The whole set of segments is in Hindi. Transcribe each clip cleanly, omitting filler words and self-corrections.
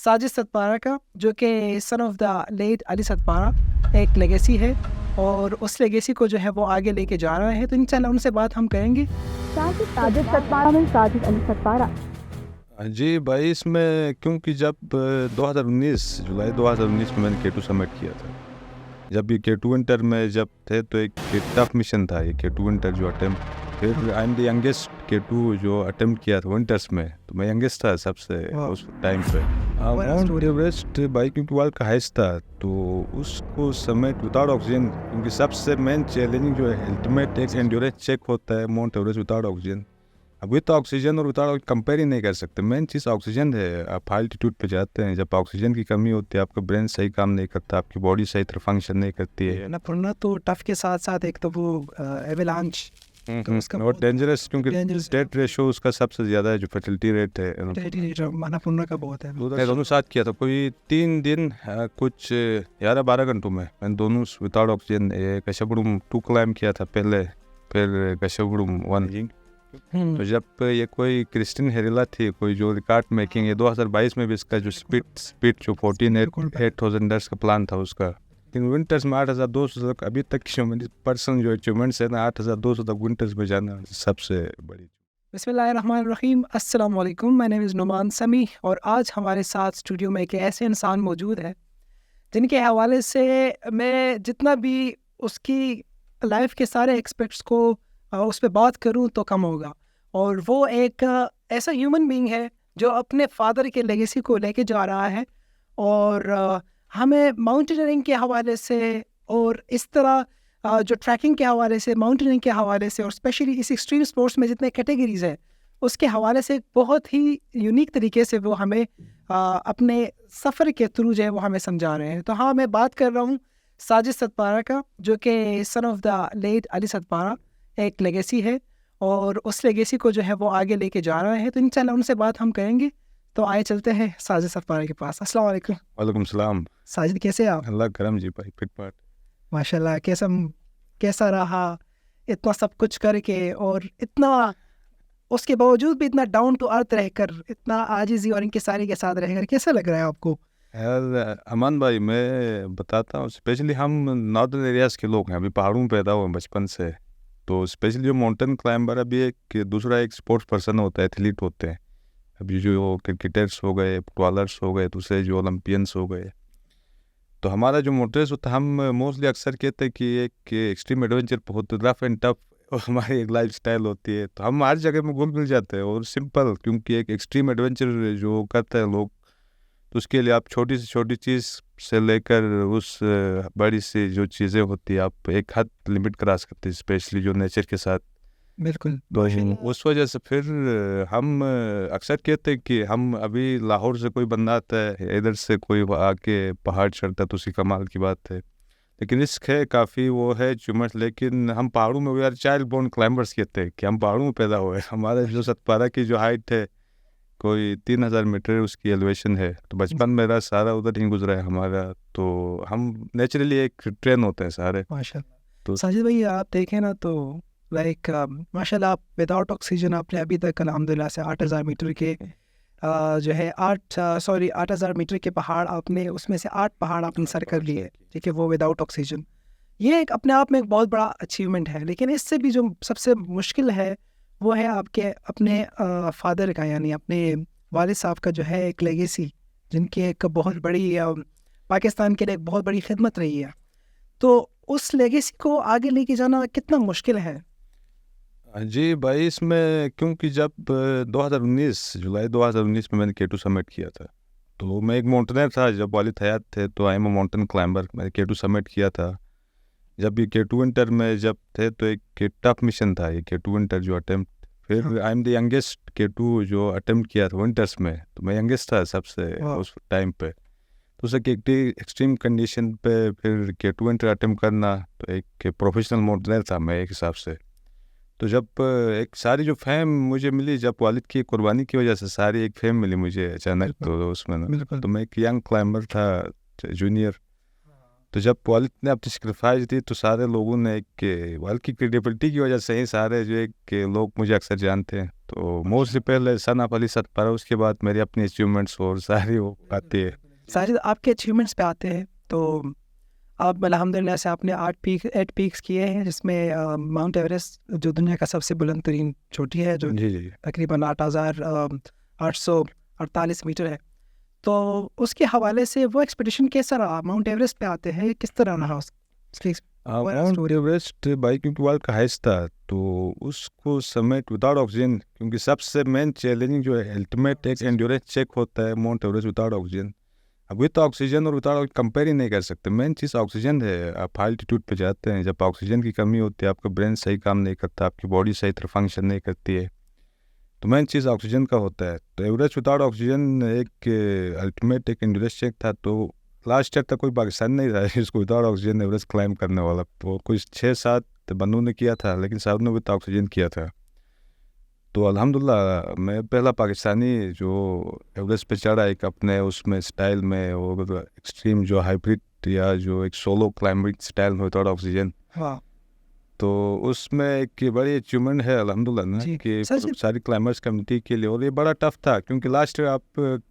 साजिद सतपारा का, जो कि son of the late Ali Sadpara एक लेगेसी है और उस लेगेसी को जो है वो आगे लेके जा रहा है। तो इंशाल्लाह उनसे बात हम करेंगे। साजिद सतपारा में साजिद अली सतपारा। जी भाई, इसमें क्योंकि जब 2019 जुलाई 2019 में मैंने K2 सबमिट किया था, जब ये K2 विंटर में जब थे तो एक टफ मिशन था ये K2 विंटर जो अटेम्प्ट। फिर I am the youngest K2 जो अटेम्प्ट किया था विंटर्स में, तो मैं यंगेस्ट था सबसे उस टाइम पे। माउंट एवरेस्ट भाई क्योंकि वर्ल्ड का हाइस्ट था, तो उसको समिट विदाउट ऑक्सीजन, क्योंकि सबसे मेन चैलेंजिंग जो है अल्टीमेट एक एंड्योरेंस चेक होता है माउंट एवरेस्ट विदाउट ऑक्सीजन। अब विद ऑक्सीजन और विदाउट कंपेयर ही नहीं कर सकते। मेन चीज़ ऑक्सीजन है। आप हाई एल्टीट्यूड पे जाते हैं, जब ऑक्सीजन की कमी होती है आपका ब्रेन सही काम नहीं करता, आपकी बॉडी सही तरह फंक्शन नहीं करती है ना। पढ़ना तो टफ के साथ साथ एक तो वो एवेलांच और डेंजरस, क्योंकि डेथ रेशो उसका सबसे ज़्यादा है, जो फर्टिलिटी रेट है अन्नपूर्णा का बहुत है। दोनों साथ किया था कोई 3 दिन कुछ 11-12 घंटों में मैंने दोनों विदाउट ऑक्सीजन कशबुड़ुम 2 क्लाइम किया था पहले, फिर कशबुड़ुम 1। तो जब ये कोई क्रिस्टिन हेरिला थी, कोई जो रिकॉर्ड मेकिंग है 2022 में भी इसका जो स्पीड जो 14,800 का प्लान था उसका, लेकिन विंटर्स में 8,200 तक अभी तक की मेरी पर्सनल जो अचीवमेंट्स है ना, 8,200 तक विंटर्स में जाना सबसे बड़ी। बिस्मिल्लाहिर्रहमानिर्रहीम, अस्सलाम वालेकुम। माय नेम इज़ नुमान समी और आज हमारे साथ स्टूडियो में एक ऐसे इंसान मौजूद है जिनके हवाले से मैं जितना भी उसकी लाइफ के सारे एक्सपेक्ट्स को उस पर बात करूं तो कम होगा। और वो एक ऐसा ह्यूमन बीइंग है जो अपने फादर के लेगेसी को लेके जा रहा है और हमें माउंटेनियरिंग के हवाले से और इस तरह जो ट्रैकिंग के हवाले से, माउंटेनियरिंग के हवाले से और स्पेशली इस एक्सट्रीम स्पोर्ट्स में जितने कैटेगरीज हैं उसके हवाले से बहुत ही यूनिक तरीके से वो हमें अपने सफ़र के थ्रू जो है वो हमें समझा रहे हैं। तो हाँ, मैं बात कर रहा हूँ साजिद सतपारा का, जो कि son of the late Ali Sadpara एक लेगेसी है और उस लेगेसी को जो है वो आगे लेके जा रहा है। तो इंशाल्लाह उनसे बात हम करेंगे। तो आए चलते हैं साजिद सतपारा के पास। अस्सलाम वालेकुम। वालेकुम सलाम। साजिद कैसे आप? अल्लाह करम जी भाई, फिट पाट माशाल्लाह। कैसा रहा इतना सब कुछ करके और इतना उसके बावजूद भी इतना डाउन टू अर्थ रहकर, इतना आजिज़ी और इनके सारे के साथ रहकर कैसा लग रहा है आपको? यार अमान भाई, मैं बताता हूँ, स्पेशली हम नॉर्दर्न एरियाज़ के लोग हैं, अभी पहाड़ों में पैदा हुए बचपन से, तो स्पेशली जो माउंटेन क्लाइंबर अभी एक दूसरा एक स्पोर्ट्स पर्सन होता है, एथलीट होते हैं। अभी जो क्रिकेटर्स हो गए, फुटबॉलर्स हो गए, दूसरे जो ओलंपियंस हो गए, तो हमारा जो मोटर्स होता है, हम मोस्टली अक्सर कहते हैं कि एक एक्सट्रीम एडवेंचर बहुत रफ एंड टफ और हमारी एक लाइफ स्टाइल होती है, तो हम हर जगह में घुल मिल जाते हैं और सिंपल, क्योंकि एक एक्सट्रीम एडवेंचर जो करते हैं लोग, तो उसके लिए आप छोटी से छोटी चीज़ से लेकर उस बड़ी सी जो चीज़ें होती है, आप एक हद लिमिट क्रॉस करते हैं, स्पेशली जो नेचर के साथ। बिल्कुल। तो उस वजह से फिर हम अक्सर कहते हैं कि हम अभी लाहौर से कोई बंदा आता है, इधर से कोई आके पहाड़ चढ़ता है, तो उसकी कमाल की बात है, लेकिन रिस्क है काफ़ी, वो है अचीवमेंट। लेकिन हम पहाड़ों में, we are child born climbers कहते हैं कि हम पहाड़ों में पैदा हुए। हमारे जो सतपारा की जो हाइट है कोई 3,000 मीटर उसकी एलिवेशन है, तो बचपन मेरा सारा उधर ही गुजरा है हमारा, तो हम नेचुरली एक ट्रेन होते हैं सारे माशाल्लाह। तो साजिद भाई आप देखें ना तो लाइक माशाल्लाह, आप विदाउट ऑक्सीजन आपने अभी तक अल्हम्दुलिल्लाह से 8,000 मीटर के जो है 8,000 मीटर के पहाड़ आपने, उसमें से 8 पहाड़ आपने सर कर लिए, ठीक है, वो विदाउट ऑक्सीजन। ये एक अपने आप में एक बहुत बड़ा अचीवमेंट है, लेकिन इससे भी जो सबसे मुश्किल है वो है आपके अपने फादर का, यानी अपने वालिद साहब का जो है एक लेगेसी, जिनकी एक बहुत बड़ी पाकिस्तान के लिए एक बहुत बड़ी खिदमत रही है। तो उस लेगेसी को आगे लेके जाना कितना मुश्किल है? जी भाई, इसमें क्योंकि जब 2019 जुलाई 2019 में मैंने K2 सबमिट किया था, तो मैं एक माउंटेनर था, जब वालिद हयात थे, तो I am a mountain climber. मैंने K2 सबमिट किया था, जब ये K2 विंटर में जब थे, तो एक टफ मिशन था ये K2 विंटर जो अटेम्प्ट। फिर I am the youngest K2 जो अटेम्प्ट किया था विंटर्स में, तो मैं यंगेस्ट था सबसे उस टाइम पे, तो उसे एक्सट्रीम कंडीशन पे फिर K2 विंटर अटेम्प्ट करना, तो एक प्रोफेशनल माउंटेनर था मैं एक हिसाब से। तो जब एक सारी जो फेम मुझे मिली, जब वालिद की कुर्बानी की वजह से सारी एक फेम मिली मुझे अचानक, तो उसमें तो मैं एक यंग क्लाइंबर था, जूनियर, तो जब वालिद ने अपनी सेक्रीफाइस दी तो सारे लोगों ने एक वालिद की क्रेडिबिलिटी की वजह से ही सारे जो एक लोग मुझे अक्सर जानते हैं। तो मोस्टली पहले सन ऑफ अली सतपारा, उसके बाद मेरी अपनी अचीवमेंट्स और सारी वो आती है। साजिद, आपके अचीवमेंट्स पे आते हैं तो आप अल्हम्दुलिल्लाह से आपने 8 पीक्स किए हैं, जिसमें माउंट एवरेस्ट जो दुनिया का सबसे बुलंद तरीन चोटी है, जो जी जी। तकरीबन 8,848 मीटर है। तो उसके हवाले से वो एक्सपीडिशन कैसा रहा? माउंट एवरेस्ट पे आते हैं, किस तरह रहा उसकी माउंट एवरेस्ट भाई क्योंकि वर्ल्ड का हाइस्ट था तो उसको समिट विदाउट ऑक्सीजन, क्योंकि सबसे मेन चैलेंजिंग जो है अल्टीमेट एक एंड्योरेंस चेक होता है माउंट एवरेस्ट विदाउट ऑक्सीजन। अब विद ऑक्सीजन और विदाउट कंपेयर ही नहीं कर सकते। मेन चीज़ ऑक्सीजन है। आप हाई एल्टीट्यूड पे जाते हैं, जब ऑक्सीजन की कमी होती है आपका ब्रेन सही काम नहीं करता, आपकी बॉडी सही तरह फंक्शन नहीं करती है, तो मेन चीज़ ऑक्सीजन का होता है। तो एवरेस्ट विदाउट ऑक्सीजन एक अल्टीमेट एक एंड्योरेंस चेक था। तो लास्ट ईयर तक कोई पाकिस्तान नहीं था जिसको विदाउट ऑक्सीजन एवरेस्ट क्लाइम करने वाला। तो कुछ 6-7 बंदों ने किया था, लेकिन सब ने विद ऑक्सीजन किया था। तो अल्हम्दुलिल्लाह मैं पहला पाकिस्तानी जो एवरेस्ट पे चढ़ा, एक अपने उसमें स्टाइल में, और एक्सट्रीम जो हाइब्रिड या जो एक सोलो क्लाइंबिंग स्टाइल में विदाउट ऑक्सीजन। हाँ तो उसमें एक बड़ी अचीवमेंट है अल्हम्दुलिल्लाह ना जी, कि सर सारी क्लाइंबर्स कम्युनिटी के लिए। और ये बड़ा टफ था क्योंकि लास्ट ईयर आप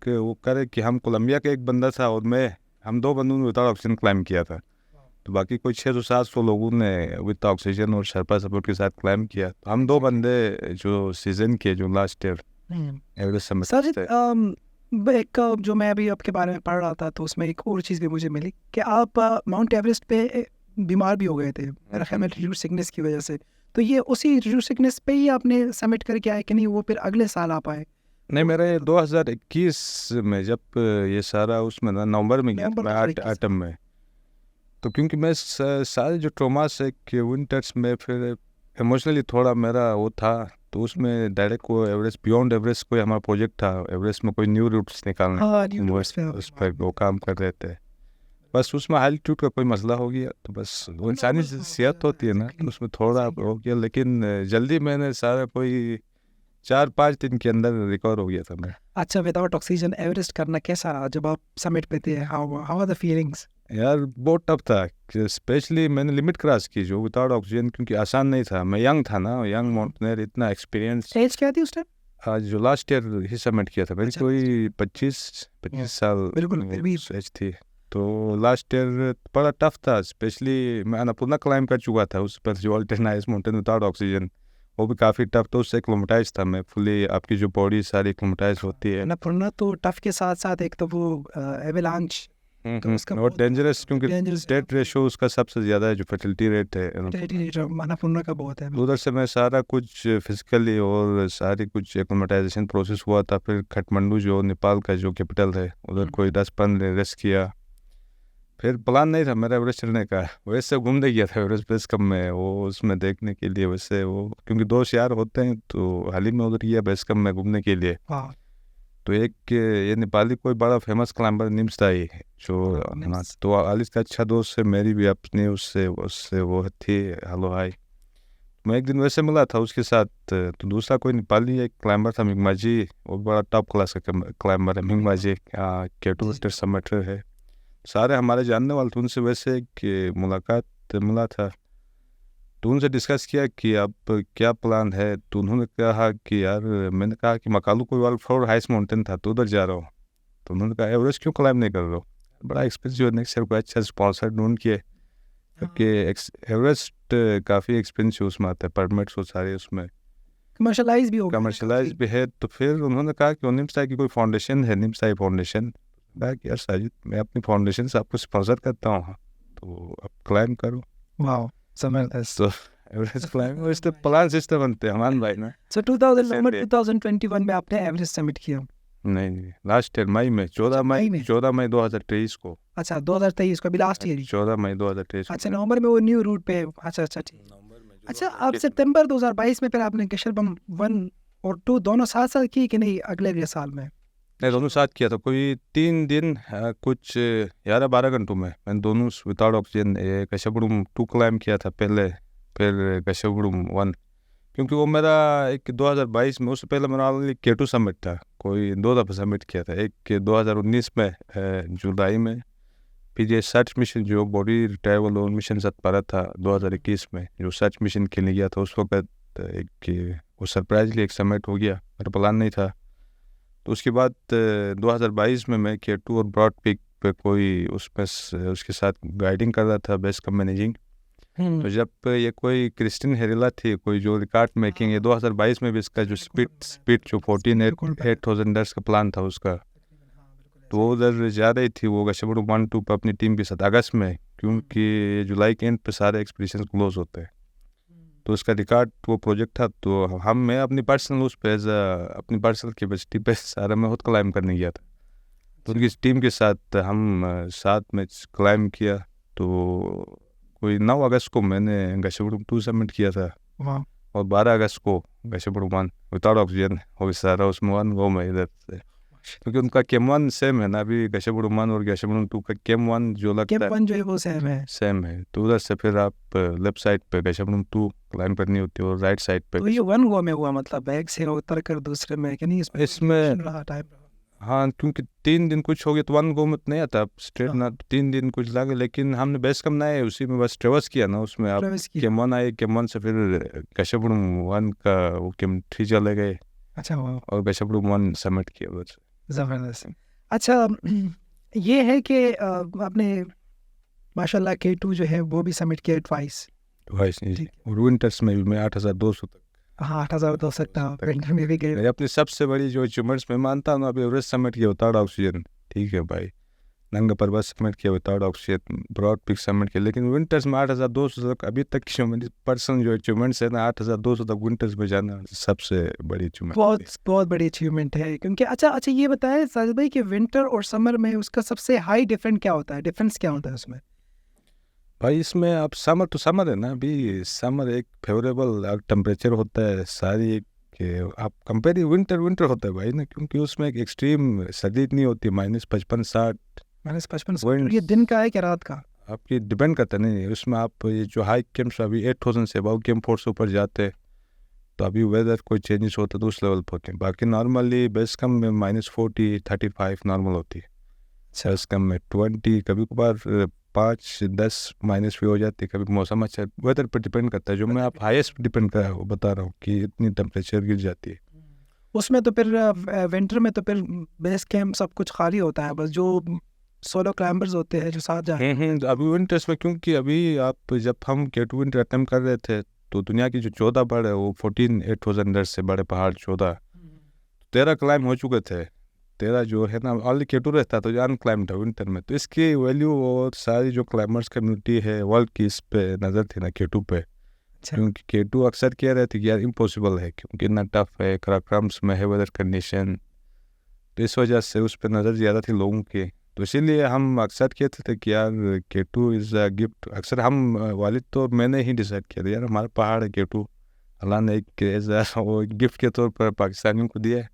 वो करे कि हम कोलंबिया का एक बंदा था और हम 2 बंदों ने विदाउट ऑक्सीजन क्लाइम किया था। तो बाकी कोई 600-700 लोगों ने विद ऑक्सीजन और शर्पा सपोर्ट के साथ क्लाइम किया। तो हम 2 बंदे जो सीजन के जो last year Everest summit Sajid, थे। एक जो मैं अभी आपके बारे में पढ़ रहा था तो उसमें एक और चीज़ भी मुझे मिली कि आप माउंट एवरेस्ट पे बीमार भी हो गए थे, मेरा ख्याल है एल्टीट्यूड सिकनेस की वजह से। तो ये उसी एल्टीट्यूड सिकनेस पे ही आपने समिट करके आए कि नहीं, वो फिर अगले साल आ पाए? नहीं, मेरे 2021 में जब ये सारा उसमें ना नवंबर में गया था, मैं 8 में। तो क्योंकि मैं सारे जो ट्रोमास है कि विंटर्स में फिर इमोशनली थोड़ा मेरा वो था, तो उसमें डायरेक्ट को एवरेस्ट बियॉन्ड एवरेस्ट कोई हमारा प्रोजेक्ट था, एवरेस्ट में कोई न्यू रूट्स निकालना। हाँ, न्यू रूट्स पे उस पर वो काम कर रहे थे। बस उसमें एल्टीट्यूड का कोई मसला हो गया, तो बस वो इंसानी सेहत होती है ना, तो उसमें थोड़ा हो गया। लेकिन जल्दी मैंने सारा कोई 4-5 दिन के अंदर रिकवर हो गया था मैं। अच्छा, विदाउट ऑक्सीजन एवरेस्ट करना कैसा रहा जब आप समिट पे थे? How are the feelings? यार बहुत टफ था, स्पेशली मैंने लिमिट क्रॉस की जो विदाउट ऑक्सीजन, क्योंकि आसान नहीं था। मैं यंग था ना, यंग माउंटेनियर, इतना एक्सपीरियंस। एज क्या थी उस टाइम? आज जो लास्ट ईयर ही सबमिट किया था मेरी, अच्छा, कोई 25 साल बिल्कुल, फिर भी एज थी। तो लास्ट ईयर बड़ा टफ था, स्पेशली मैं अन्नपूर्णा क्लाइंब कर चुका था उस पर, जो अल्टरन हाईएस्ट माउंटेन विदाउट ऑक्सीजन, वो भी काफ़ी टफ। तो उससे एक्लोमेटाइज था मैं फुली, आपकी जो बॉडी सारी एक्लोमेटाइज होती है। अन्नपूर्णा तो टफ के साथ साथ एक तो वो एवलांच, तो उसका और बहुत डेंजरस, क्योंकि dangerous है। डेथ रेशो उसका सबसे ज़्यादा है, जो फर्टिलिटी रेट है। अन्नपूर्णा का बहुत है। उधर से मैं सारा कुछ फिजिकली और सारी कुछ एक्लोमेटाइजेशन प्रोसेस हुआ था। फिर काठमांडू जो नेपाल का जो कैपिटल है, उधर कोई 10-15 दिन रेस्ट किया। फिर प्लान नहीं था मेरा एवरेस्ट चढ़ने का, वैसे घूमने गया था एवरेस्ट बेस कम में, वो उसमें देखने के लिए। वैसे वो क्योंकि 2 यार होते हैं, तो हाल ही में उधर गया बेस कम में घूमने के लिए। हाँ, तो एक ये नेपाली कोई बड़ा फेमस क्लाइंबर निम्स था ही, जो हाँ, तो आलिस का अच्छा दोस्त है, मेरी भी अपनी उससे उससे वो थी हेलो हाय। मैं एक दिन वैसे मिला था उसके साथ। तो दूसरा कोई नेपाली एक क्लाइंबर था मिंगमाजी, वो बड़ा टॉप क्लास का क्लाइंबर है मिंगमाजी, केटू विंटर समिट है। सारे हमारे जानने वाले थे, उनसे वैसे कि मुलाकात मिला था। तो उनसे डिस्कस किया कि अब क्या प्लान है। तो उन्होंने कहा कि यार, मैंने कहा कि मकालू कोई वर्ल्ड 4 हाईएस्ट माउंटेन था, तो उधर जा रहा हूँ। तो उन्होंने कहा एवरेस्ट क्यों क्लाइम नहीं कर रहे हो, बड़ा एक्सपेंसिव है, नेक्स्ट ईयर को अच्छा स्पॉन्सर ढूंढ के, क्योंकि एवरेस्ट काफ़ी एक्सपेंसिव उसमें आता है, परमिट्स वो सारे उसमें कमर्शलाइज भी हो गया। कमर्शलाइज भी है। तो फिर उन्होंने कहा कि निम्साई की कोई फाउंडेशन है, निम्साई फाउंडेशन। कहा कि यार साजिद, मैं अपनी फाउंडेशन से आपको स्पॉन्सर करता हूँ, तो आप क्लाइम करो। वाओ, जबरदस्त। तो एवरेस्ट क्लाइम इस तो प्लान सिस्टम बनते हैं हमान भाई ना। सो 2021 में आपने एवरेस्ट समिट किया? नहीं, लास्ट ईयर मई में, 14 मई में? मई 2023 को। अच्छा, 2023 को, अभी लास्ट ईयर ही। 14 मई 2023 अच्छा, नवंबर में वो न्यू रूट पे। अच्छा, ठीक। अच्छा, अब सितंबर 2022 में फिर आपने गशरबम 1 और 2 दोनों साथ साथ की कि नहीं अगले साल में? नहीं, दोनों साथ किया था। कोई 3 दिन कुछ 11-12 घंटों में मैंने दोनों विदाउट ऑक्सीजन कशबुड़म 2 क्लाइम किया था पहले, फिर कशबुड़म 1, क्योंकि वो मेरा एक 2022 में, उससे पहले मेरा ऑलरेडी केटू समिट था, कोई 2 दफ़ा समिट किया था। एक 2019 में जुलाई में, फिर ये सर्च मिशन जो बॉडी रिट्राइवल और मिशन सतपारा था 2021 में, जो सर्च मिशन के लिए गया था उस वक्त एक वो सरप्राइजली एक समिट हो गया, मेरा प्लान नहीं था। तो उसके बाद 2022 में मैं K2 और ब्रॉड पिक पे कोई उसके साथ गाइडिंग कर रहा था, बेस कम मैनेजिंग। तो जब ये कोई क्रिस्टिन हेरेला थी, कोई जो रिकॉर्ड मेकिंग है 2022 में भी इसका जो स्पीड जो 14,800 का प्लान था उसका, तो वो उधर जा रही थी वो गशबड़ 1-2 पर अपनी टीम के साथ अगस्त में, क्योंकि जुलाई के एंड पे सारे एक्सपीडिशन क्लोज होते हैं। तो उसका रिकॉर्ड वो प्रोजेक्ट था, तो मैं अपनी पर्सनल उस पे अपनी पर्सनल कैपेसिटी पे सारा मैं खुद क्लाइम करने गया था। तो उनकी टीम के साथ हम साथ में क्लाइम किया। तो कोई 9 अगस्त को मैंने गशबड़ 2 सबमिट किया था और 12 अगस्त को गशबड़ 1 विदाउट ऑक्सीजन और सारा उसमें 1 वो मैं इधर से, क्योंकि उनका केम 1 सेम है ना, अभी गशबड़ 1 और गशबड़ 2 का केम 1 जो लगता है जो है वो सेम है। तो उधर से फिर आप लेफ्ट साइड पे गशबड़ 2 क्लाइम करनी होती है और राइट साइड पे। तो ये 1 गो में हुआ, मतलब बैग से उतर कर दूसरे में कि नहीं? इसमें रहा टाइम। हाँ, क्योंकि 3 दिन कुछ हो गया तो 1 गो में नहीं आता स्ट्रेट ना, 3 दिन कुछ लगे, लेकिन हमने बेस कम ना है उसी में बस ट्रेवर्स किया ना, उसमें आप केम 1 आए, केम 1 से फिर गशबड़ 1 का वो केम 3 चले गए। अच्छा, और गशबड़ 1 सबमिट किया बस। ज़बरदस्त। अच्छा, ये है कि आपने माशाल्लाह K2 जो है वो भी सबमिट किया ट्वाइस। और विंटर्स में भी मैं 8,200 तक, हाँ 8,200 तक विंटर में भी गए। मेरी अपनी सबसे बड़ी जो अचीवमेंट्स मैं मानता हूँ, अभी एवरेस्ट सबमिट किया विदाउट ऑक्सीजन, ठीक है भाई, नंगा पर्वत सबमिट किया without oxygen, broad peak submit किया, लेकिन विंटर्स में 8,200 तक अभी तक की मेरी पर्सनल जो अचीवमेंट्स है ना, 8,200 तक विंटर्स में जाना सबसे बड़ी अचीवमेंट, बहुत बड़ी अचीवमेंट है। क्योंकि अच्छा ये बताएं साजिद भाई कि विंटर और समर में उसका सबसे हाई डिफरेंस क्या होता है उसमें? भाई इसमें आप समर तो समर है ना, अभी समर एक फेवरेबल टेम्परेचर होता है सारी, कि आप कंपेयर विंटर होता है भाई ना, क्योंकि उसमें एक एक्सट्रीम सर्दी इतनी होती है, -55-60 ये दिन का है क्या रात का? आपकी डिपेंड करता नहीं है उसमें। आप ये जो हाई कैंप्स अभी 8,000 से अबाउ कैंप 4 से ऊपर जाते हैं, तो अभी वेदर कोई चेंजेस होता है तो उस लेवल पर होते हैं। बाकी नॉर्मली बेस कम में -40-35 नॉर्मल होती है, बेस कम में 20, कभी कभार 5-10 माइनस भी हो जाती है, कभी मौसम अच्छा, वेदर पर डिपेंड करता है। जो मैं आप हाईएस्ट डिपेंड कर बता रहा हूँ कि इतनी टेम्परेचर गिर जाती है उसमें। तो फिर विंटर में तो फिर बेस कैंप सब कुछ खाली होता है, बस जो सोलो क्लाइंबर्स होते हैं जो साथ जाते हैं। अभी विंटर्स में, क्योंकि अभी आप जब हम K2 विंटर अटेम्प्ट कर रहे थे तो दुनिया की जो 14 पहाड़ है वो 14,800 से बड़े पहाड़ 13 क्लाइम हो चुके थे। 13 जो है ना ऑनली K2 रहता तो जान क्लाइम था विंटर में, तो इसकी वैल्यू और सारी जो क्लाइमर्स कम्युनिटी है वर्ल्ड की इस पे नज़र थी ना K2 पे। क्योंकि K2 अक्सर कह रहे थे कि यार इम्पॉसिबल है, क्योंकि इतना टफ है, कराक्रम्स में है वेदर कंडीशन, तो इस वजह से उस पर नज़र ज़्यादा थी लोगों की। तो इसीलिए हम अक्सर कहते थे कि यार K2 इज़ अ गिफ्ट। अक्सर हम वालिद तो मैंने ही डिसाइड किया था यार हमारा पहाड़ है K2, अल्लाह ने एक वो गिफ्ट के तौर पर पाकिस्तानियों को दिया है,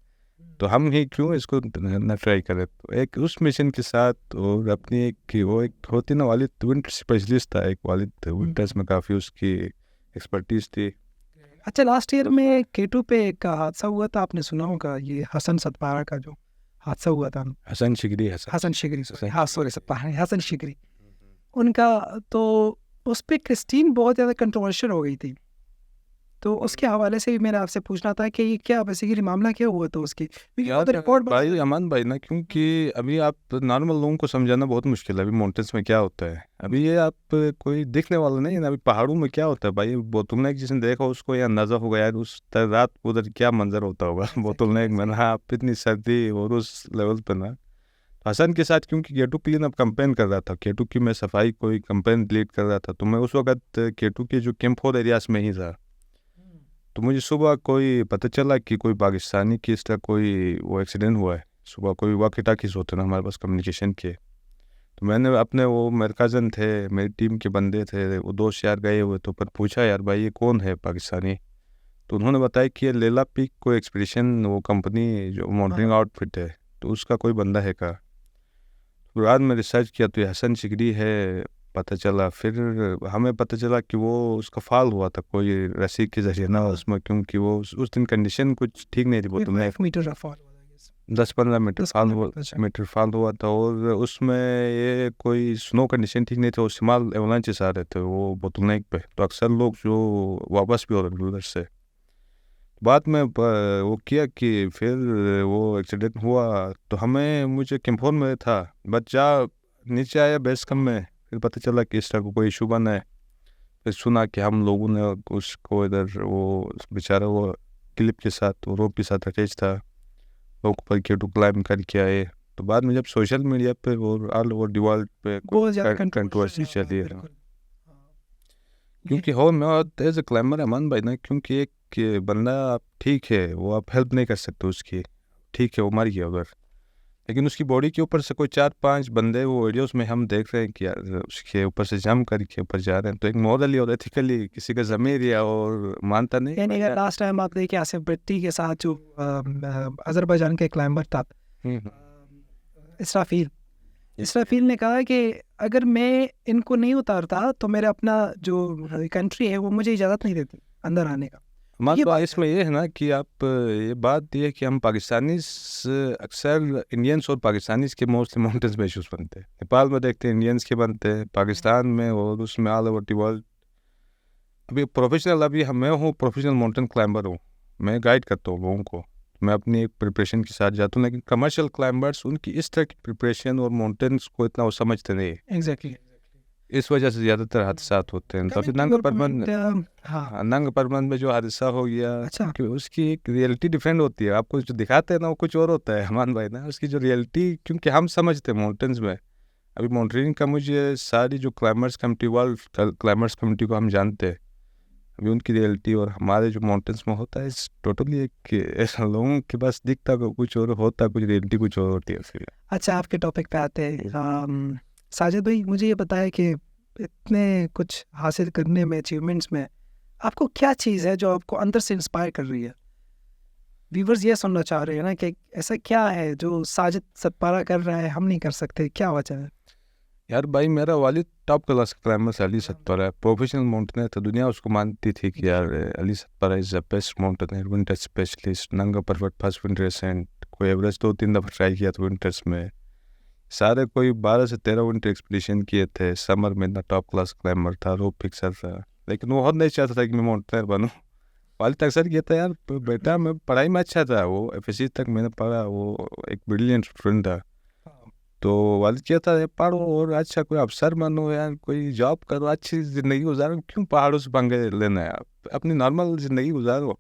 तो हम ही क्यों इसको न ट्राई करें। तो एक उस मिशन के साथ और अपनी एक वो एक होती ना, वालिद विंटर स्पेशलिस्ट था, एक वालिद विंटर्स में काफ़ी उसकी एक्सपर्टीज थी। अच्छा, लास्ट ईयर में K2 पे एक हादसा हुआ था, आपने सुना होगा, ये हसन सतपारा का जो हादसा हुआ था। हसन शिगरी उनका, तो उस पर क्रिस्टीन बहुत ज़्यादा कंट्रोवर्शियल हो गई थी, तो उसके हवाले से भी मैंने आपसे पूछना था कि क्या बेसिकली मामला क्या हुआ था उसकी रिपोर्ट भाई अमान भाई ना, क्योंकि अभी आप नॉर्मल लोगों को समझाना बहुत मुश्किल है अभी माउंटेन्स में क्या होता है। अभी ये आप कोई दिखने वाला नहीं है ना, अभी पहाड़ों में क्या होता है भाई, बोतलनेक जिसने देखा उसको यह अंदाज़ा होगा यार उस रात उधर क्या मंजर होता होगा बोतलनेक में ना, आप इतनी सर्दी और उस लेवल पर ना। हसन के साथ क्योंकि K2 क्लीन अप कंपेन कर रहा था, K2 की मैं सफाई कोई कंपेन लीड कर रहा था, तो मैं उस वक्त K2 के जो कैंप 4 एरियाज में ही था। तो मुझे सुबह कोई पता चला कि कोई पाकिस्तानी की इस तरह कोई वो एक्सीडेंट हुआ है। सुबह कोई वाक़ी टाकीज़ होते ना हमारे पास कम्युनिकेशन के, तो मैंने अपने वो मेरे कज़न थे, मेरी टीम के बंदे थे, वो दोस्त यार गए हुए, तो पर पूछा यार भाई ये कौन है पाकिस्तानी, तो उन्होंने बताया कि ये लेला पीक कोई एक्सपीडिशन वो कंपनी जो मॉनिटरिंग आउटफिट है, तो उसका कोई बंदा है का। बाद में रिसर्च किया तो ये हसन शिगरी है पता चला। फिर हमें पता चला कि वो उसका फाल हुआ था कोई रस्सी के जरिए ना उसमें, क्योंकि वो उस दिन कंडीशन कुछ ठीक नहीं थी, बोतल में 5 मीटर का फॉल हुआ था। 10-15 मीटर 10-15 मीटर, अच्छा। मीटर फॉल हुआ था, और उसमें ये कोई स्नो कंडीशन ठीक नहीं थी और शिमाल एवलांचेस आ रहे थे वो बोतलनेक पे, तो अक्सर लोग जो वापस भी हो रहे थे उधर से। बाद में वो किया कि फिर वो एक्सीडेंट हुआ तो मुझे कैम्फोर में था, बट जा नीचे आया बेस कैंप में, फिर पता चला कि इस तरह को कोई इशू बना है। फिर सुना कि हम लोगों ने उसको इधर वो बेचारा वो क्लिप के साथ वो रोप के साथ अटैच था, लोग ऊपर केटू क्लाइंब करके आए। तो बाद में जब सोशल मीडिया पे और ऑल ओवर द वर्ल्ड पे बहुत ज़्यादा कंट्रोवर्सी चली है, बिल्कुल। क्योंकि हो मैं एज ए क्लाइंबर अमान भाई ना, क्योंकि एक बंदा आप ठीक है वो आप हेल्प नहीं कर सकते उसकी, ठीक है वो मर गया उधर, लेकिन उसकी बॉडी के ऊपर से कोई 4-5 बंदे वो वीडियोस में हम देख रहे हैं कि यार उसके ऊपर से जंप करके ऊपर जा रहे हैं, तो एक मॉरली और एथिकली किसी का ज़मीर या और मानता नहीं। यानी अगर लास्ट टाइम आप देखिए आसिफ भट्टी के साथ जो अजरबैजान के क्लाइंबर था, इसराफील ने कहा कि अगर मैं इनको नहीं उतारता तो मेरा अपना जो कंट्री है वो मुझे इजाज़त नहीं देती अंदर आने का। हमारा ये तो बात इसमें ये है ना कि आप ये बात ये है कि हम पाकिस्तानी अक्सर इंडियंस और पाकिस्तानीज के मोस्टली माउंटेन्स में इशूज़ बनते हैं। नेपाल में देखते हैं इंडियंस के बनते हैं, पाकिस्तान में और उसमें ऑल ओवर द वर्ल्ड। अभी मैं हूँ प्रोफेशनल माउंटेन क्लाइंबर हूँ, मैं गाइड करता हूँ लोगों को, मैं अपनी एक प्रिपरेशन के साथ जाता हूँ, लेकिन कमर्शियल क्लाइंबर्स उनकी इस तरह की प्रिपरेशन और माउंटेन्स को इतना वो समझते नहीं है। एग्जैक्टली इस वजह से ज़्यादातर हादसात होते हैं। तो अभी नंग परबंद में जो हादसा हो गया, अच्छा। कि उसकी एक रियलिटी डिफरेंट होती है, आपको जो दिखाते हैं ना वो कुछ और होता है अमान भाई ना, उसकी जो रियलिटी, क्योंकि हम समझते हैं माउंटेन्स में। अभी माउंटेनिंग का मुझे सारी जो climbers community world climbers community को हम जानते हैं, अभी उनकी रियलिटी और हमारे जो माउंटेन्स में होता है टोटली एक ऐसा लोगों के पास दिखता कुछ और होता कुछ, रियलिटी कुछ और होती है फिर। अच्छा, आपके टॉपिक पे आते हैं। साजिद भाई मुझे ये बताया कि इतने कुछ हासिल करने में, अचीवमेंट्स में, आपको क्या चीज़ है जो आपको अंदर से इंस्पायर कर रही है? व्यूवर्स ये सुनना चाह रहे हैं ना कि ऐसा क्या है जो साजिद सतपारा कर रहा है हम नहीं कर सकते, क्या वजह है? यार भाई मेरा वालिद top class climber Ali Sadpara है, प्रोफेशनल माउंटेनर था, दुनिया उसको मानती थी कि यार Ali Sadpara is the best mountaineer, winter specialist, Nanga Parbat first winter ascent, कोई एवरेस्ट 2-3 दफ़ा ट्राई किया था विंटर्स में, सारे कोई 12 से 13 विंटर एक्सपीडिशन किए थे, समर में इतना टॉप क्लास क्लाइंबर था, रोप फिक्सर था, लेकिन वो बहुत नहीं चाहता था कि मैं माउंटेनर बनूँ। वालिद अक्सर कहता यार बेटा मैं पढ़ाई में अच्छा था, वो FSC तक मैंने पढ़ा, वो एक ब्रिलियंट स्टूडेंट था, तो वालिद कहता है पढ़ो और अच्छा कोई अफसर बनो यार, कोई जॉब करो, अच्छी ज़िंदगी गुजारो, क्यों पहाड़ों से पंगे लेना है, आप अपनी नॉर्मल ज़िंदगी गुजारो।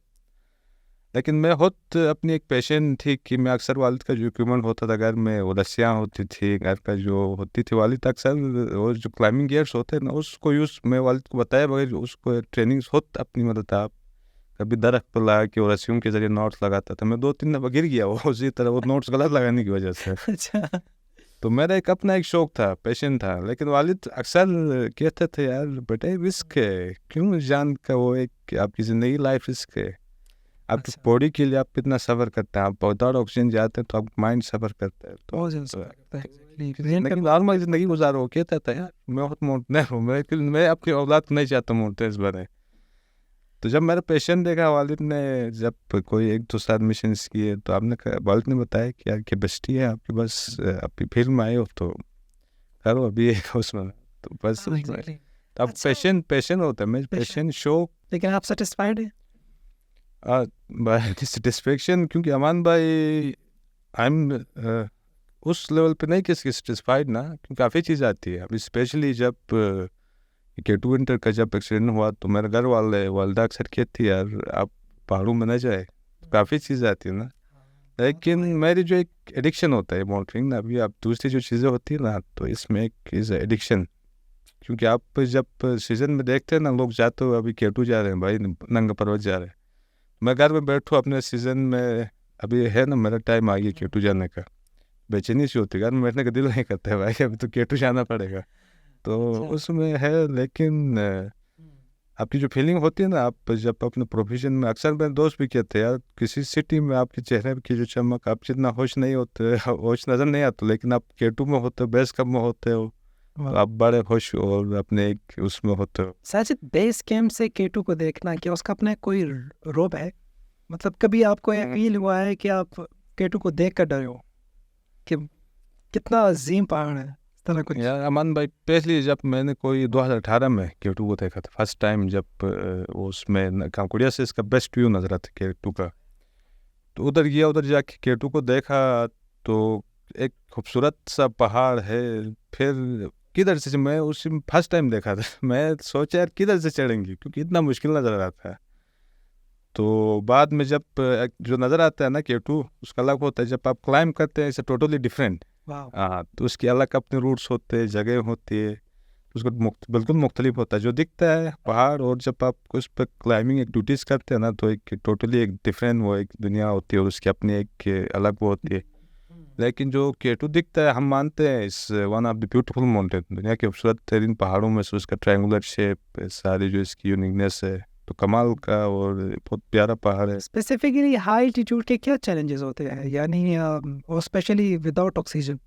लेकिन मैं खुद अपनी एक पैशन थी कि मैं अक्सर वालिद का जो इक्विपमेंट होता था घर में, वो रस्सियाँ होती थी घर का जो होती थी, वालिद अक्सर वो जो क्लाइंबिंग गियर्स होते हैं ना उसको यूज़, मैं वालिद को बताया बगैर उसको ट्रेनिंग खुद अपनी मदद आप कभी दरख्त पर लगा के और रस्सियों के जरिए नोट्स लगाता था, मैं 2-3 दफ़ा गिर गया वो उसी तरह, वो नोट्स गलत लगाने की वजह से। अच्छा। तो मेरा एक अपना एक शौक था, पैशन था, लेकिन वालिद अक्सर कहते थे यार बेटे रिस्क है, क्यों जान का वो एक आपकी ज़िंदगी लाइफ रिस्क है, आपकी अच्छा। बॉडी के लिए आप कितना सफ़र करते हैं, आप विदाउट ऑक्सीजन जाते हैं तो आप माइंड सफ़र करता है, तो बहुत ज़्यादा सफर करता है। लेकिन नॉर्मल ज़िंदगी गुजारो। कहता था यार मैं बहुत माउंटेनर हूँ, मैं अपनी औलाद को नहीं चाहता माउंटेन्स बने। तो जब मेरा पैशन देखा वालिद ने, जब कोई 1-2 साल मिशन किए, तो आपने वालिद ने बताया कि यार कैपेसिटी है आपके, बस अभी फील्ड में आए हो तो करो अभी उसमें, तो बस हाँ, उसमें। exactly। तो अब अच्छा। पैशन होता है, मैं पैशन शौक लेकिन आप सेटिस्फाइड हैं? सेटिस्फेक्शन, क्योंकि अमान भाई आई एम उस लेवल पे नहीं किसी सेटिस्फाइड ना, क्योंकि काफ़ी चीज़ आती है अभी, स्पेशली जब K2 विंटर का जब एक्सीडेंट हुआ तो मेरे घर वाले वालदा अक्सर कहती थी यार आप पहाड़ों में न जाए, काफ़ी चीज़ें आती है ना, लेकिन मेरी जो एक एडिक्शन होता है माउंटेनिंग ना, अभी आप दूसरी जो चीज़ें होती है ना, तो इसमें एक इज़ एडिक्शन, क्योंकि आप जब सीज़न में देखते हैं ना लोग जाते हो, अभी K2 जा रहे हैं भाई, नंगा पर्वत जा रहे हैं, मैं घर में बैठूँ अपने सीज़न में, अभी है ना मेरा टाइम आ गया K2 जाने का, बेचैनी सी होती है, घर में बैठने का दिल नहीं करता है भाई, अभी तो K2 जाना पड़ेगा, तो उसमें है। लेकिन आपकी जो फीलिंग होती है ना, आप जब अपने प्रोफेशन में, अक्सर मेरे दोस्त भी कहते हैं यार किसी सिटी में आपके चेहरे की जो चमक, आप जितना होश नहीं होते, होश नज़र नहीं आता, लेकिन आप K2 में होते हो, बेस कैंप में होते हो, तो आप बड़े खुश और अपने एक उसमें होते हो। साजिद बेस कैंप से K2 को देखना, क्या उसका अपना कोई रोब है? मतलब कभी आपको ये फील हुआ है कि आप केटू को देख कर डरे हो कि कितना अजीम पहाड़ है, इस तरह कुछ? यार अमन भाई, पहले जब मैंने कोई 2018 में केटू को देखा था फर्स्ट टाइम, जब उसमें कांकुड़िया से इसका बेस्ट व्यू नजर आता केटू का, तो उधर गया, उधर जाके केटू को देखा तो एक खूबसूरत सा पहाड़ है। फिर किधर से, मैं उस फर्स्ट टाइम देखा था मैं सोचा यार किधर से चढ़ेंगे, क्योंकि इतना मुश्किल नज़र आ रहा था। तो बाद में जब जो नज़र आता है ना केटू, उसका अलग होता है। जब आप क्लाइम करते हैं इसे टोटली डिफरेंट। वाह, हाँ, तो उसके अलग अपने रूट्स होते हैं, जगह होती है, उसको बिल्कुल मुख्तलिफ होता है जो दिखता है पहाड़। और जब आप उस पर क्लाइंबिंग एक्टिविटीज़ करते हैं ना, तो एक टोटली एक डिफरेंट वो एक दुनिया होती है और उसकी अपनी एक अलग वो होती है। लेकिन जो केटू दिखता है, हम मानते हैं इस one of the beautiful mountain, दुनिया के खूबसूरत तरीन पहाड़ों में से, उसका ट्रायंगुलर शेप, सारी जो इसकी यूनिकनेस है, तो कमाल का और बहुत प्यारा पहाड़ है। स्पेसिफिकली हाई एल्टीट्यूड के क्या चैलेंजेस होते हैं, यानी और स्पेशली विदाउट ऑक्सीजन,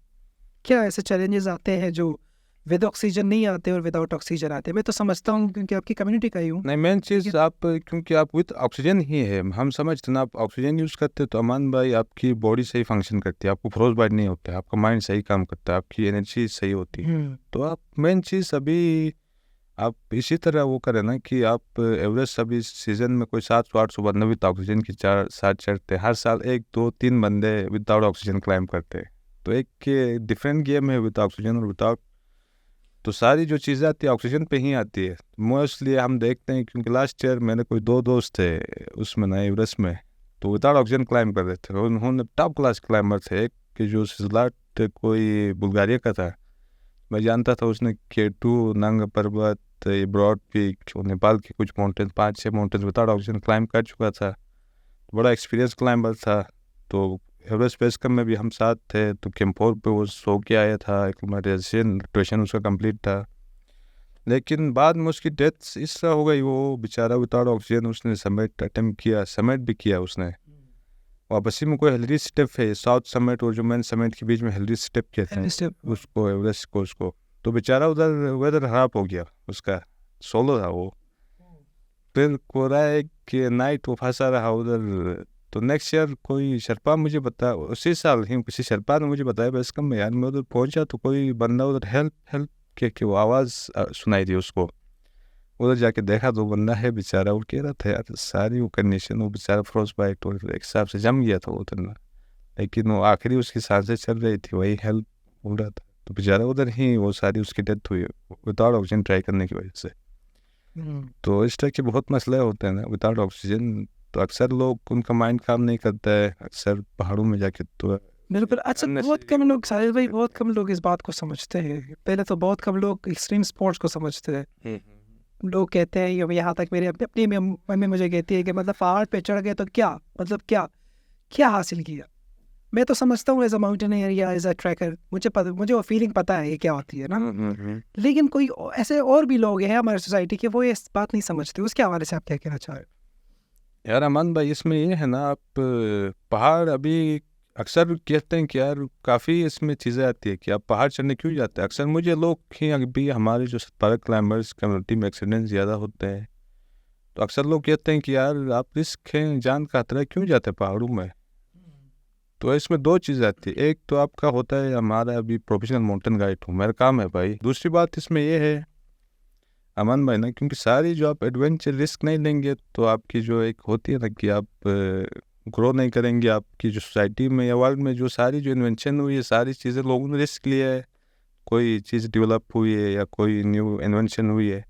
क्या ऐसे चैलेंजेस आते हैं जो विद ऑक्सीजन नहीं आते और विदाउट ऑक्सीजन आते हैं? मैं तो समझता हूँ क्योंकि आपकी कम्युनिटी का ही हूँ। नहीं, मेन चीज़ आप, क्योंकि आप विद ऑक्सीजन ही है, हम समझते ना, आप ऑक्सीजन यूज़ करते हो तो अमान भाई आपकी बॉडी सही फंक्शन करती है, आपको फ्रोज बाइट नहीं होता है, आपका माइंड सही काम करता है, आपकी एनर्जी सही होती है। तो आप मेन चीज़ अभी आप इसी तरह वो करें ना कि आप एवरेस्ट अभी सीजन में कोई 700-800 बंदे विद ऑक्सीजन की साथ चढ़ते हैं। हर साल 1-2-3 बंदे विदाउट ऑक्सीजन क्लाइम करते हैं। तो एक डिफरेंट गेम है विद ऑक्सीजन और विदाउट। तो सारी जो चीज़ें आती है ऑक्सीजन पे ही आती है मोस्टली, हम देखते हैं। क्योंकि लास्ट ईयर मेरे कोई 2 दोस्त थे उसमें ना एवरेस्ट में, तो विदाउट ऑक्सीजन क्लाइम कर रहे थे। उन्होंने टॉप क्लास क्लाइंबर थे। एक कि जो सिजलाट कोई बुल्गारिया का था, मैं जानता था उसने केटू, नंग पर्वत, ये ब्रॉड पीक और नेपाल के कुछ mountain, 5-6 mountain without oxygen climb कर चुका था। बड़ा एक्सपीरियंस क्लाइंबर था। तो एवरेस्ट बेस कैंप में भी हम साथ थे, तो कैंपोर पे वो सो के आया था, ट्यूशन उसका कंप्लीट था। लेकिन बाद में उसकी डेथ इस तरह हो गई, वो बेचारा विदाउट ऑक्सीजन उसने समिट अटेम्प्ट किया, समिट भी किया उसने। वापसी में कोई हिलरी स्टेप है, साउथ समिट और जो मेन समिट के बीच में हिलरी स्टेप कहते हैं उसको, एवरेस्ट को उसको। तो बेचारा उधर वेदर खराब हो गया उसका, सोलो था वो। फिर कोरा एक नाइट वो फंसा रहा उधर। तो नेक्स्ट ईयर कोई शर्पा मुझे बता, उसी साल ही किसी शर्पा ने मुझे बताया बेस कम में, यार मैं उधर पहुंचा तो कोई बंदा उधर हेल्प हेल्प के वो आवाज़ सुनाई दी उसको। उधर जाके देखा तो बंदा है बेचारा, वो कह रहा था यार सारी वो कंडीशन, वो बेचारा फ्रोस्ट बाइट और एक हिसाब से जम गया था वो उतरना। लेकिन वो आखिरी उसकी सांसें चल रही थी, वही हेल्प बोल रहा था। तो बेचारा उधर ही वो सारी उसकी डेथ हुई विदाउट ऑक्सीजन ट्राई करने की वजह से। तो इस तरह के बहुत मसले होते हैं ना विदाउट ऑक्सीजन। तो अक्सर लोग, उनका माइंड काम नहीं करता है अक्सर पहाड़ों में जाके। तो बिल्कुल। अच्छा, बहुत कम लोग, साहिल भाई, बहुत कम लोग इस बात को समझते हैं। पहले तो बहुत कम लोग एक्सट्रीम स्पोर्ट्स को समझते हैं। लोग कहते हैं, ये यहाँ तक मेरी अपनी मम्मी मुझे कहती है कि मतलब पहाड़ पे चढ़ गए तो क्या, मतलब क्या क्या हासिल किया। मैं तो समझता हूँ एज अ माउंटेनियर या एज अ ट्रैकर, मुझे वो फीलिंग पता है ये क्या होती है ना। लेकिन कोई ऐसे और भी लोग हैं हमारी सोसाइटी के, वो ये बात नहीं समझते। उसके हवाले से आप क्या कहना चाह रहे हो? यार अमान भाई, इसमें ये है ना, आप पहाड़ अभी अक्सर कहते हैं कि यार काफ़ी इसमें चीज़ें आती है कि आप पहाड़ चढ़ने क्यों जाते हैं। अक्सर मुझे लोग ही अभी हमारे जो पैरा क्लाइंबर्स कम्युनिटी में एक्सीडेंट्स ज़्यादा होते हैं, तो अक्सर लोग कहते हैं कि यार आप रिस्क है, जान का खतरा क्यों जाते हैं पहाड़ों में। तो इसमें 2 चीज़ आती है। एक तो आपका होता है, हमारा अभी प्रोफेशनल माउंटेन गाइड हूँ, मेरा काम है भाई। दूसरी बात इसमें ये है अमन भाई ना, क्योंकि सारी जो आप एडवेंचर रिस्क नहीं लेंगे तो आपकी जो एक होती है ना कि आप ग्रो नहीं करेंगे। आपकी जो सोसाइटी में या वर्ल्ड में जो सारी जो इन्वेंशन हुई है, सारी चीज़ें लोगों ने रिस्क लिया है, कोई चीज़ डेवलप हुई है या कोई न्यू इन्वेंशन हुई है।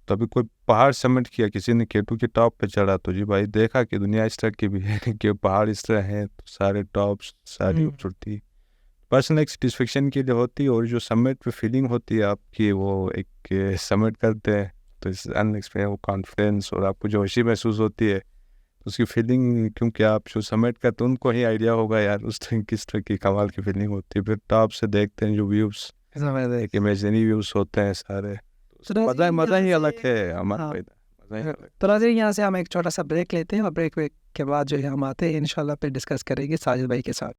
तो अभी कोई पहाड़ समिट किया, किसी ने केटू के टॉप पे चढ़ा, तो जी भाई देखा कि दुनिया इस तरह की भी है कि पहाड़ इस तरह है, तो सारे टॉप्स सारी खूबसूरती पर्सनल एक सेटिस्फेक्शन की जो होती है। और जो समिट पे फीलिंग होती है आपकी, वो एक समिट करते हैं तो इस अनएक्सपेक्टेड वो कॉन्फिडेंस और आपको जो खुशी महसूस होती है उसकी फीलिंग, क्योंकि आप जो समिट करते हैं उनको ही आइडिया होगा यार उस तरह किस तरह की कमाल की फीलिंग होती है। फिर टॉप से देखते हैं जो व्यूज़, एक इमेजिनरी व्यूज़ होते हैं सारे, मज़ा ही अलग है हमारा। हाँ। तो नाज़रीन, यहाँ से हम एक छोटा सा ब्रेक लेते हैं और ब्रेक के बाद जो है हम आते हैं इंशाल्लाह फिर डिस्कस करेंगे साजिद भाई के साथ।